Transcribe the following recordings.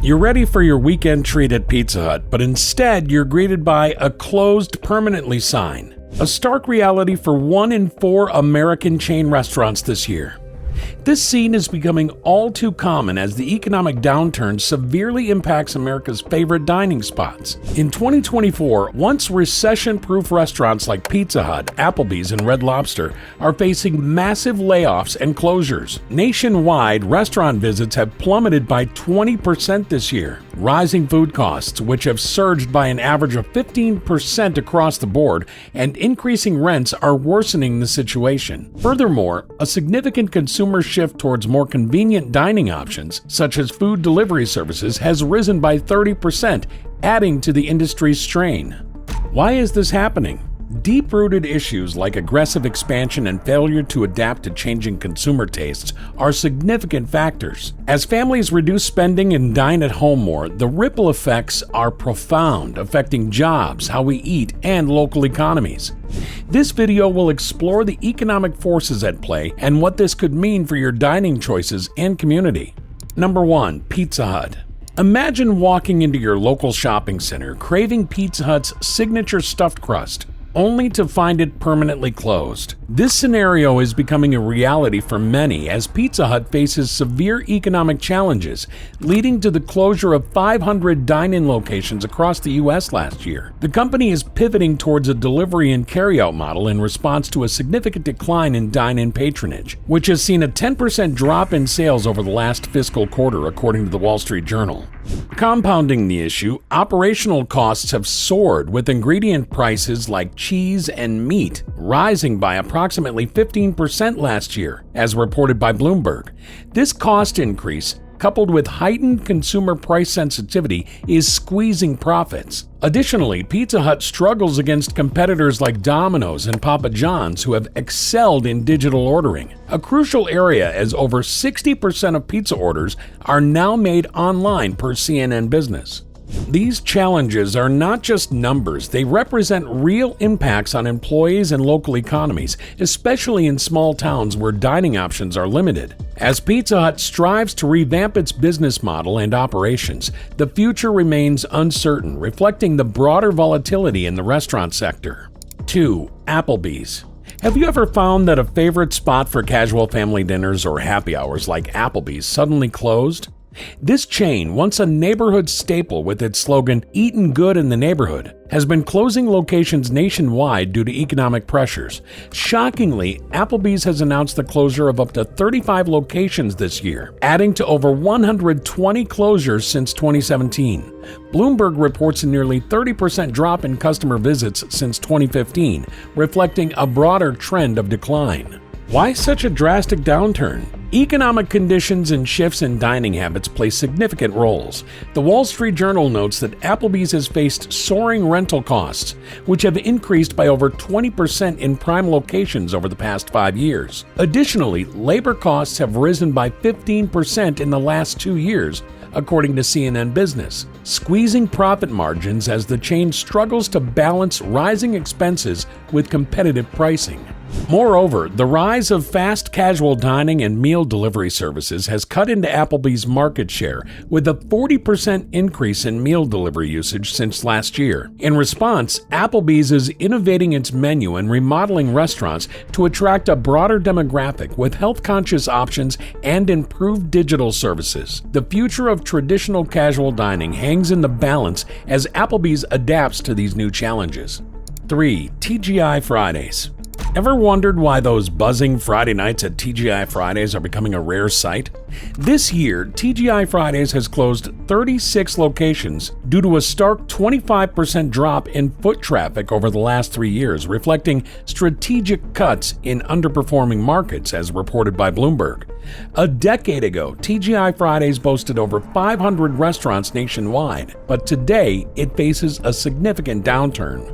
You're ready for your weekend treat at Pizza Hut, but instead you're greeted by a closed permanently sign. A stark reality for 1 in 4 American chain restaurants this year. This scene is becoming all too common as the economic downturn severely impacts America's favorite dining spots. In 2024, once recession-proof restaurants like Pizza Hut, Applebees, and Red Lobster are facing massive layoffs and closures. Nationwide, restaurant visits have plummeted by 20% this year. Rising food costs, which have surged by an average of 15% across the board, and increasing rents are worsening the situation. Furthermore, a significant consumer shift towards more convenient dining options, such as food delivery services, has risen by 30%, adding to the industry's strain. Why is this happening? Deep-rooted issues like aggressive expansion and failure to adapt to changing consumer tastes are significant factors. As families reduce spending and dine at home more, the ripple effects are profound, affecting jobs, how we eat, and local economies. This video will explore the economic forces at play and what this could mean for your dining choices and community. Number 1. Pizza Hut. Imagine walking into your local shopping center, craving Pizza Hut's signature stuffed crust, only to find it permanently closed. This scenario is becoming a reality for many as Pizza Hut faces severe economic challenges, leading to the closure of 500 dine-in locations across the U.S. last year. The company is pivoting towards a delivery and carryout model in response to a significant decline in dine-in patronage, which has seen a 10% drop in sales over the last fiscal quarter, according to the Wall Street Journal. Compounding the issue, operational costs have soared, with ingredient prices like cheese and meat rising by approximately 15% last year, as reported by Bloomberg. This cost increase, coupled with heightened consumer price sensitivity, is squeezing profits. Additionally, Pizza Hut struggles against competitors like Domino's and Papa John's, who have excelled in digital ordering, a crucial area as over 60% of pizza orders are now made online per CNN Business. These challenges are not just numbers, they represent real impacts on employees and local economies, especially in small towns where dining options are limited. As Pizza Hut strives to revamp its business model and operations, the future remains uncertain, reflecting the broader volatility in the restaurant sector. 2. Applebees. Have you ever found that a favorite spot for casual family dinners or happy hours like Applebee's suddenly closed? This chain, once a neighborhood staple with its slogan, "Eatin' Good in the Neighborhood," has been closing locations nationwide due to economic pressures. Shockingly, Applebee's has announced the closure of up to 35 locations this year, adding to over 120 closures since 2017. Bloomberg reports a nearly 30% drop in customer visits since 2015, reflecting a broader trend of decline. Why such a drastic downturn? Economic conditions and shifts in dining habits play significant roles. The Wall Street Journal notes that Applebee's has faced soaring rental costs, which have increased by over 20% in prime locations over the past 5 years. Additionally, labor costs have risen by 15% in the last 2 years, according to CNN Business, squeezing profit margins as the chain struggles to balance rising expenses with competitive pricing. Moreover, the rise of fast casual dining and meal delivery services has cut into Applebee's market share, with a 40% increase in meal delivery usage since last year. In response, Applebee's is innovating its menu and remodeling restaurants to attract a broader demographic with health-conscious options and improved digital services. The future of traditional casual dining hangs in the balance as Applebee's adapts to these new challenges. 3. TGI Fridays. Ever wondered why those buzzing Friday nights at TGI Fridays are becoming a rare sight? This year, TGI Fridays has closed 36 locations due to a stark 25% drop in foot traffic over the last 3 years, reflecting strategic cuts in underperforming markets, as reported by Bloomberg. A decade ago, TGI Fridays boasted over 500 restaurants nationwide, but today it faces a significant downturn.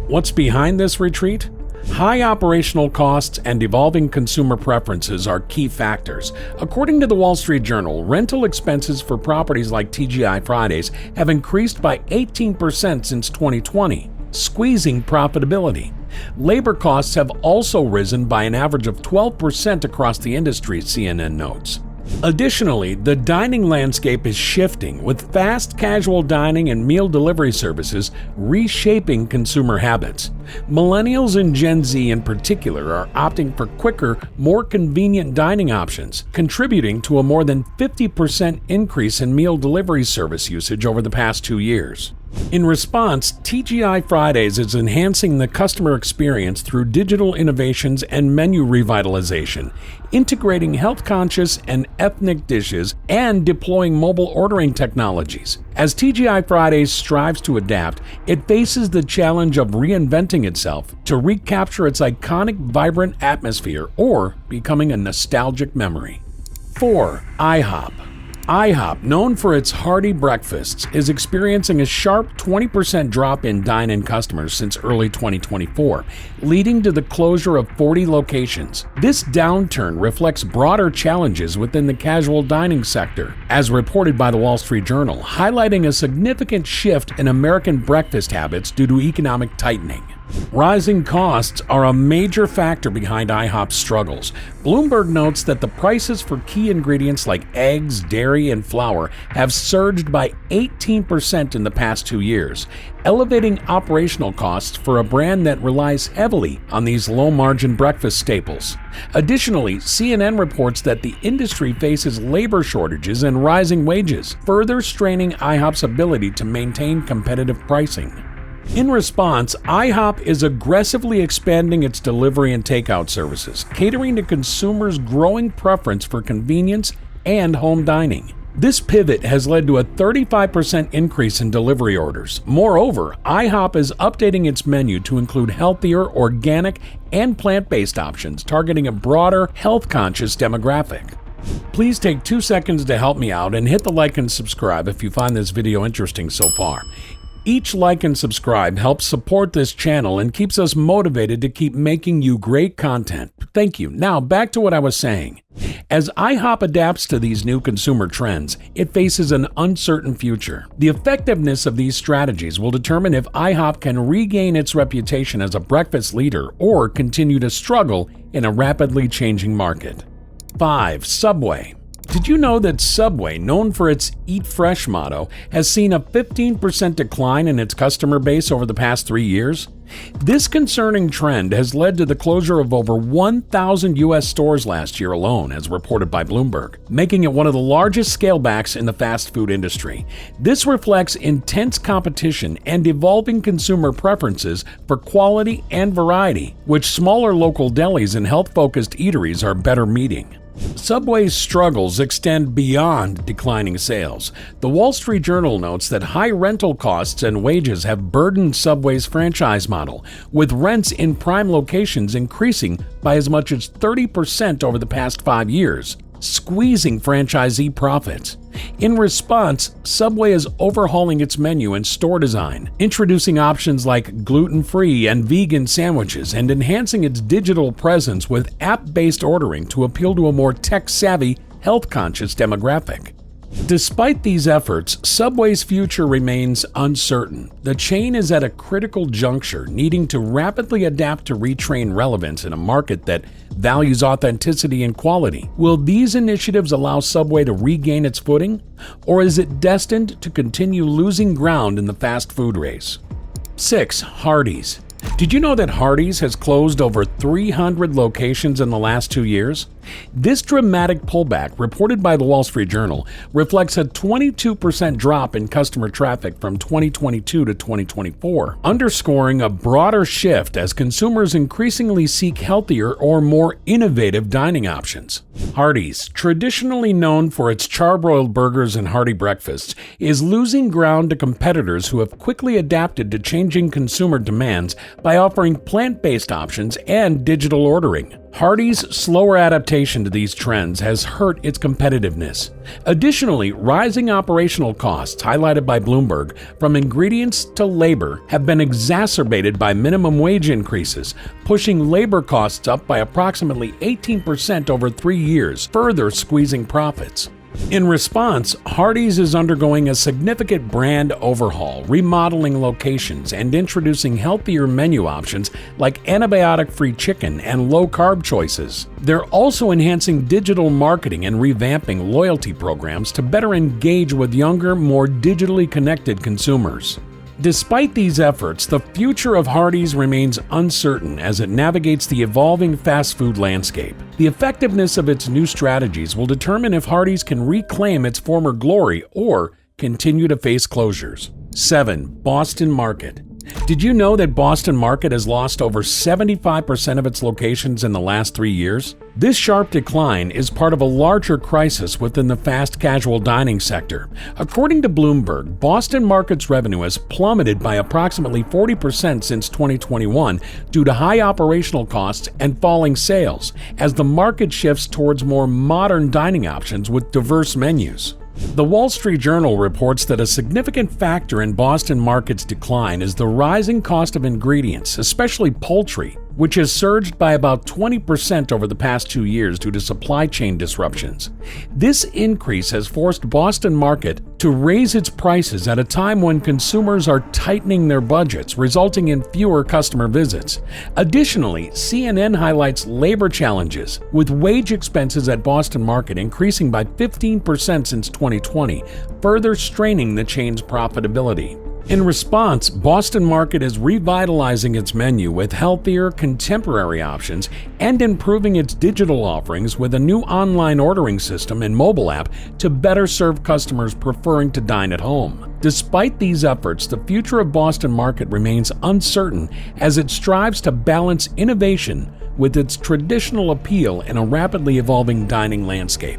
What's behind this retreat? High operational costs and evolving consumer preferences are key factors. According to the Wall Street Journal, rental expenses for properties like TGI Fridays have increased by 18% since 2020, squeezing profitability. Labor costs have also risen by an average of 12% across the industry, CNN notes. Additionally, the dining landscape is shifting, with fast casual dining and meal delivery services reshaping consumer habits. Millennials and Gen Z in particular are opting for quicker, more convenient dining options, contributing to a more than 50% increase in meal delivery service usage over the past 2 years. In response, TGI Fridays is enhancing the customer experience through digital innovations and menu revitalization, integrating health-conscious and ethnic dishes, and deploying mobile ordering technologies. As TGI Fridays strives to adapt, it faces the challenge of reinventing itself to recapture its iconic, vibrant atmosphere or becoming a nostalgic memory. 4. IHOP. IHOP, known for its hearty breakfasts, is experiencing a sharp 20% drop in dine-in customers since early 2024, leading to the closure of 40 locations. This downturn reflects broader challenges within the casual dining sector, as reported by the Wall Street Journal, highlighting a significant shift in American breakfast habits due to economic tightening. Rising costs are a major factor behind IHOP's struggles. Bloomberg notes that the prices for key ingredients like eggs, dairy, and flour have surged by 18% in the past 2 years, elevating operational costs for a brand that relies heavily on these low-margin breakfast staples. Additionally, CNN reports that the industry faces labor shortages and rising wages, further straining IHOP's ability to maintain competitive pricing. In response, IHOP is aggressively expanding its delivery and takeout services, catering to consumers' growing preference for convenience and home dining. This pivot has led to a 35% increase in delivery orders. Moreover, IHOP is updating its menu to include healthier, organic, and plant-based options, targeting a broader, health-conscious demographic. Please take 2 seconds to help me out and hit the like and subscribe if you find this video interesting so far. Each like and subscribe helps support this channel and keeps us motivated to keep making you great content. Thank you. Now, back to what I was saying. As IHOP adapts to these new consumer trends, it faces an uncertain future. The effectiveness of these strategies will determine if IHOP can regain its reputation as a breakfast leader or continue to struggle in a rapidly changing market. 5. Subway. Did you know that Subway, known for its Eat Fresh motto, has seen a 15% decline in its customer base over the past 3 years? This concerning trend has led to the closure of over 1,000 U.S. stores last year alone, as reported by Bloomberg, making it one of the largest scalebacks in the fast food industry. This reflects intense competition and evolving consumer preferences for quality and variety, which smaller local delis and health-focused eateries are better meeting. Subway's struggles extend beyond declining sales. The Wall Street Journal notes that high rental costs and wages have burdened Subway's franchise model, with rents in prime locations increasing by as much as 30% over the past 5 years, squeezing franchisee profits. In response, Subway is overhauling its menu and store design, introducing options like gluten-free and vegan sandwiches, and enhancing its digital presence with app-based ordering to appeal to a more tech-savvy, health-conscious demographic. Despite these efforts, Subway's future remains uncertain. The chain is at a critical juncture, needing to rapidly adapt to retrain relevance in a market that values authenticity and quality. Will these initiatives allow Subway to regain its footing, or is it destined to continue losing ground in the fast food race? 6. Hardees. Did you know that Hardees has closed over 300 locations in the last 2 years? This dramatic pullback, reported by the Wall Street Journal, reflects a 22% drop in customer traffic from 2022 to 2024, underscoring a broader shift as consumers increasingly seek healthier or more innovative dining options. Hardees, traditionally known for its charbroiled burgers and hearty breakfasts, is losing ground to competitors who have quickly adapted to changing consumer demands by offering plant-based options and digital ordering. Hardees' slower adaptation to these trends has hurt its competitiveness. Additionally, rising operational costs, highlighted by Bloomberg, from ingredients to labor, have been exacerbated by minimum wage increases, pushing labor costs up by approximately 18% over 3 years, further squeezing profits. In response, Hardees is undergoing a significant brand overhaul, remodeling locations, and introducing healthier menu options like antibiotic-free chicken and low-carb choices. They're also enhancing digital marketing and revamping loyalty programs to better engage with younger, more digitally connected consumers. Despite these efforts, the future of Hardees remains uncertain as it navigates the evolving fast food landscape. The effectiveness of its new strategies will determine if Hardees can reclaim its former glory or continue to face closures. 7. Boston Market. Did you know that Boston Market has lost over 75% of its locations in the last 3 years? This sharp decline is part of a larger crisis within the fast casual dining sector. According to Bloomberg, Boston Market's revenue has plummeted by approximately 40% since 2021 due to high operational costs and falling sales, as the market shifts towards more modern dining options with diverse menus. The Wall Street Journal reports that a significant factor in Boston Market's decline is the rising cost of ingredients, especially poultry, which has surged by about 20% over the past 2 years due to supply chain disruptions. This increase has forced Boston Market to raise its prices at a time when consumers are tightening their budgets, resulting in fewer customer visits. Additionally, CNN highlights labor challenges, with wage expenses at Boston Market increasing by 15% since 2020, further straining the chain's profitability. In response, Boston Market is revitalizing its menu with healthier, contemporary options and improving its digital offerings with a new online ordering system and mobile app to better serve customers preferring to dine at home. Despite these efforts, the future of Boston Market remains uncertain as it strives to balance innovation with its traditional appeal in a rapidly evolving dining landscape.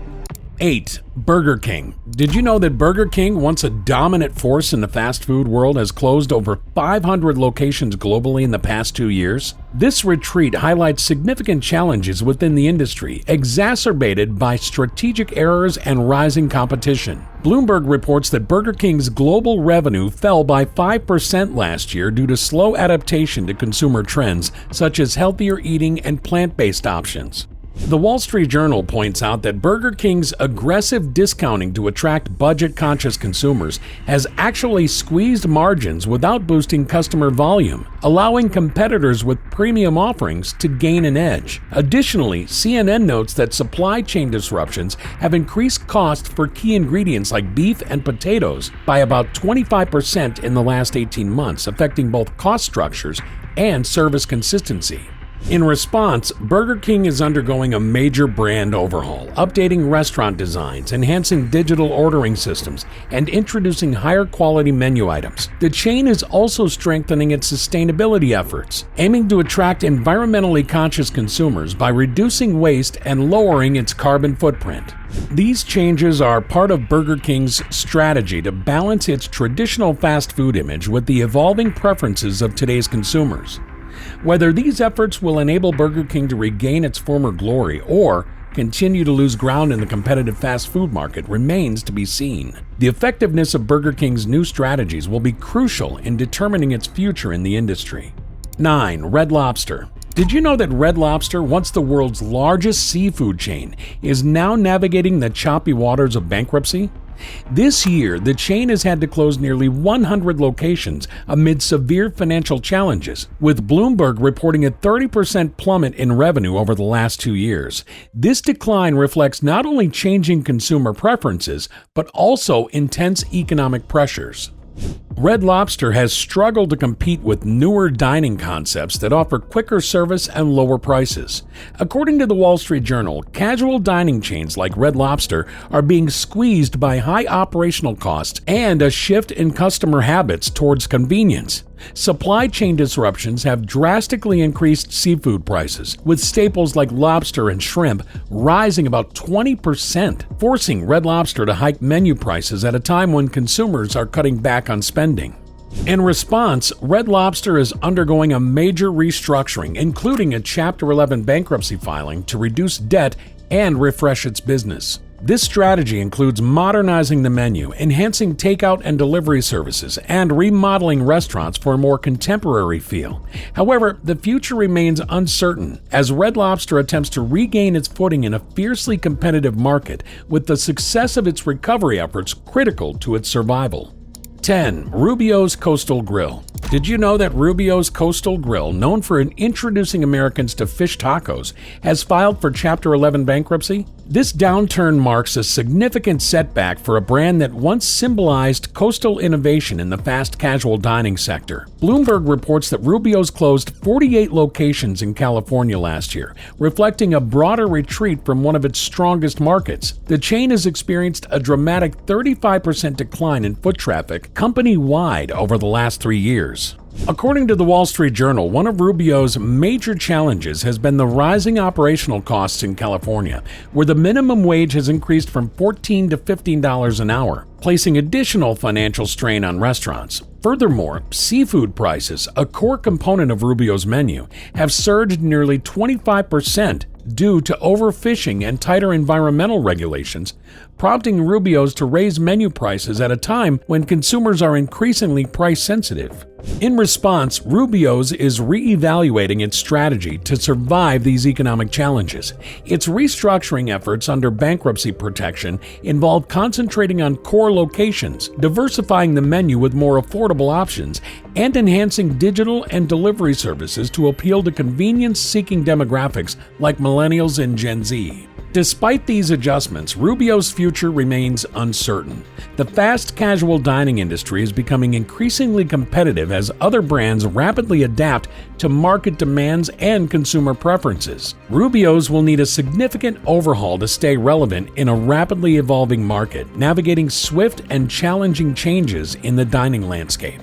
8. Burger King. Did you know that Burger King, once a dominant force in the fast food world, has closed over 500 locations globally in the past 2 years? This retreat highlights significant challenges within the industry, exacerbated by strategic errors and rising competition. Bloomberg reports that Burger King's global revenue fell by 5% last year due to slow adaptation to consumer trends, such as healthier eating and plant-based options. The Wall Street Journal points out that Burger King's aggressive discounting to attract budget-conscious consumers has actually squeezed margins without boosting customer volume, allowing competitors with premium offerings to gain an edge. Additionally, CNN notes that supply chain disruptions have increased costs for key ingredients like beef and potatoes by about 25% in the last 18 months, affecting both cost structures and service consistency. In response, Burger King is undergoing a major brand overhaul, updating restaurant designs, enhancing digital ordering systems, and introducing higher quality menu items. The chain is also strengthening its sustainability efforts, aiming to attract environmentally conscious consumers by reducing waste and lowering its carbon footprint. These changes are part of Burger King's strategy to balance its traditional fast food image with the evolving preferences of today's consumers. Whether these efforts will enable Burger King to regain its former glory or continue to lose ground in the competitive fast food market remains to be seen. The effectiveness of Burger King's new strategies will be crucial in determining its future in the industry. 9. Red Lobster. Did you know that Red Lobster, once the world's largest seafood chain, is now navigating the choppy waters of bankruptcy? This year, the chain has had to close nearly 100 locations amid severe financial challenges, with Bloomberg reporting a 30% plummet in revenue over the last 2 years. This decline reflects not only changing consumer preferences, but also intense economic pressures. Red Lobster has struggled to compete with newer dining concepts that offer quicker service and lower prices. According to the Wall Street Journal, casual dining chains like Red Lobster are being squeezed by high operational costs and a shift in customer habits towards convenience. Supply chain disruptions have drastically increased seafood prices, with staples like lobster and shrimp rising about 20%, forcing Red Lobster to hike menu prices at a time when consumers are cutting back on spending. In response, Red Lobster is undergoing a major restructuring, including a Chapter 11 bankruptcy filing to reduce debt and refresh its business. This strategy includes modernizing the menu, enhancing takeout and delivery services, and remodeling restaurants for a more contemporary feel. However, the future remains uncertain as Red Lobster attempts to regain its footing in a fiercely competitive market, with the success of its recovery efforts critical to its survival. 10. Rubios Coastal Grill. Did you know that Rubios Coastal Grill, known for introducing Americans to fish tacos, has filed for Chapter 11 bankruptcy? This downturn marks a significant setback for a brand that once symbolized coastal innovation in the fast casual dining sector. Bloomberg reports that Rubios closed 48 locations in California last year, reflecting a broader retreat from one of its strongest markets. The chain has experienced a dramatic 35% decline in foot traffic company-wide over the last 3 years. According to the Wall Street Journal, one of Rubios' major challenges has been the rising operational costs in California, where the minimum wage has increased from $14 to $15 an hour, placing additional financial strain on restaurants. Furthermore, seafood prices, a core component of Rubios' menu, have surged nearly 25% due to overfishing and tighter environmental regulations, prompting Rubios to raise menu prices at a time when consumers are increasingly price-sensitive. In response, Rubios is re-evaluating its strategy to survive these economic challenges. Its restructuring efforts under bankruptcy protection involve concentrating on core locations, diversifying the menu with more affordable options, and enhancing digital and delivery services to appeal to convenience-seeking demographics like millennials and Gen Z. Despite these adjustments, Rubios' future remains uncertain. The fast casual dining industry is becoming increasingly competitive as other brands rapidly adapt to market demands and consumer preferences. Rubios will need a significant overhaul to stay relevant in a rapidly evolving market, navigating swift and challenging changes in the dining landscape.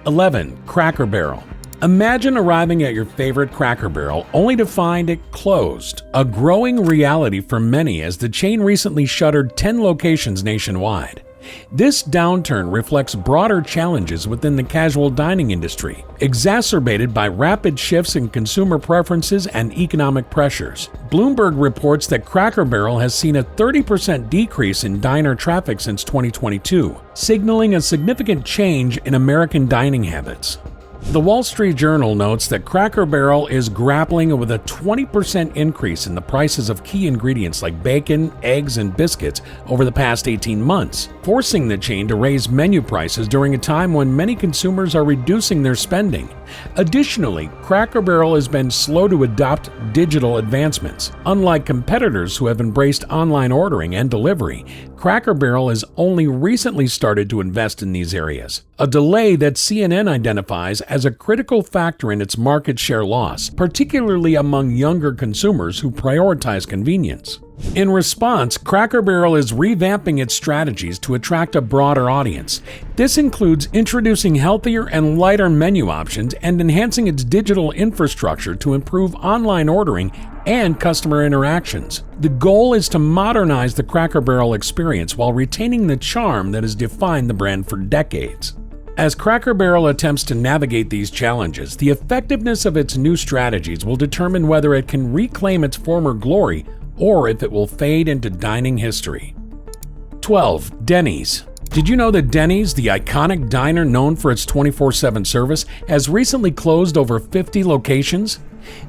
11. Cracker Barrel. Imagine arriving at your favorite Cracker Barrel only to find it closed, a growing reality for many as the chain recently shuttered 10 locations nationwide. This downturn reflects broader challenges within the casual dining industry, exacerbated by rapid shifts in consumer preferences and economic pressures. Bloomberg reports that Cracker Barrel has seen a 30% decrease in diner traffic since 2022, signaling a significant change in American dining habits. The Wall Street Journal notes that Cracker Barrel is grappling with a 20% increase in the prices of key ingredients like bacon, eggs, and biscuits over the past 18 months, forcing the chain to raise menu prices during a time when many consumers are reducing their spending. Additionally, Cracker Barrel has been slow to adopt digital advancements. Unlike competitors who have embraced online ordering and delivery, Cracker Barrel has only recently started to invest in these areas, a delay that CNN identifies as a critical factor in its market share loss, particularly among younger consumers who prioritize convenience. In response, Cracker Barrel is revamping its strategies to attract a broader audience. This includes introducing healthier and lighter menu options and enhancing its digital infrastructure to improve online ordering and customer interactions. The goal is to modernize the Cracker Barrel experience while retaining the charm that has defined the brand for decades. As Cracker Barrel attempts to navigate these challenges, the effectiveness of its new strategies will determine whether it can reclaim its former glory or if it will fade into dining history. 12. Dennys. Did you know that Dennys, the iconic diner known for its 24/7 service, has recently closed over 50 locations?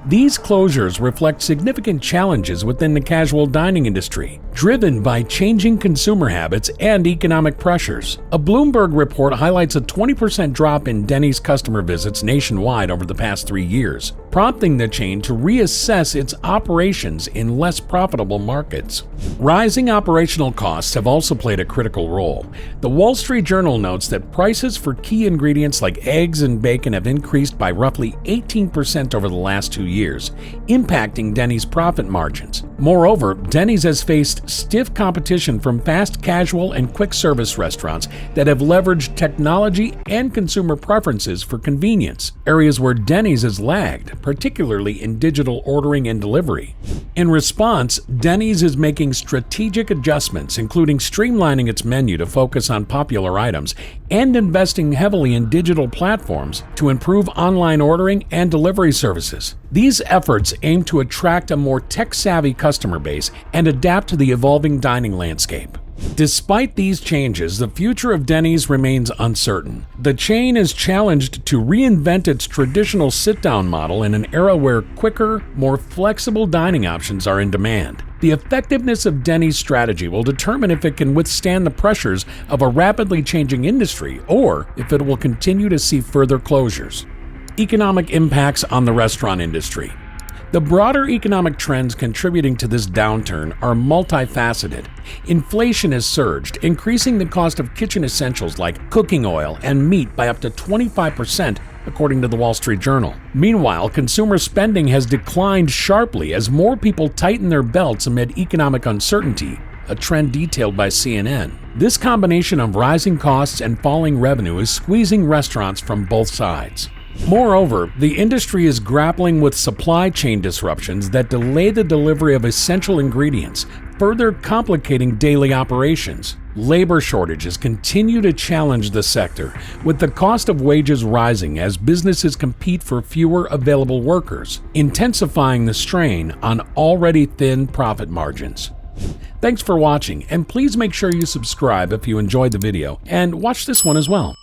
These closures reflect significant challenges within the casual dining industry, driven by changing consumer habits and economic pressures. A Bloomberg report highlights a 20% drop in Dennys customer visits nationwide over the past 3 years, prompting the chain to reassess its operations in less profitable markets. Rising operational costs have also played a critical role. The Wall Street Journal notes that prices for key ingredients like eggs and bacon have increased by roughly 18% over the last 2 years, impacting Dennys' profit margins. Moreover, Dennys has faced stiff competition from fast casual and quick service restaurants that have leveraged technology and consumer preferences for convenience, areas where Dennys has lagged. particularly in digital ordering and delivery. In response, Dennys is making strategic adjustments, including streamlining its menu to focus on popular items and investing heavily in digital platforms to improve online ordering and delivery services. These efforts aim to attract a more tech-savvy customer base and adapt to the evolving dining landscape. Despite these changes, the future of Dennys remains uncertain. The chain is challenged to reinvent its traditional sit-down model in an era where quicker, more flexible dining options are in demand. The effectiveness of Dennys' strategy will determine if it can withstand the pressures of a rapidly changing industry or if it will continue to see further closures. Economic impacts on the restaurant industry. The broader economic trends contributing to this downturn are multifaceted. Inflation has surged, increasing the cost of kitchen essentials like cooking oil and meat by up to 25%, according to the Wall Street Journal. Meanwhile, consumer spending has declined sharply as more people tighten their belts amid economic uncertainty, a trend detailed by CNN. This combination of rising costs and falling revenue is squeezing restaurants from both sides. Moreover, the industry is grappling with supply chain disruptions that delay the delivery of essential ingredients, further complicating daily operations. Labor shortages continue to challenge the sector, with the cost of wages rising as businesses compete for fewer available workers, intensifying the strain on already thin profit margins. Thanks for watching, and please make sure you subscribe if you enjoyed the video, and watch this one as well.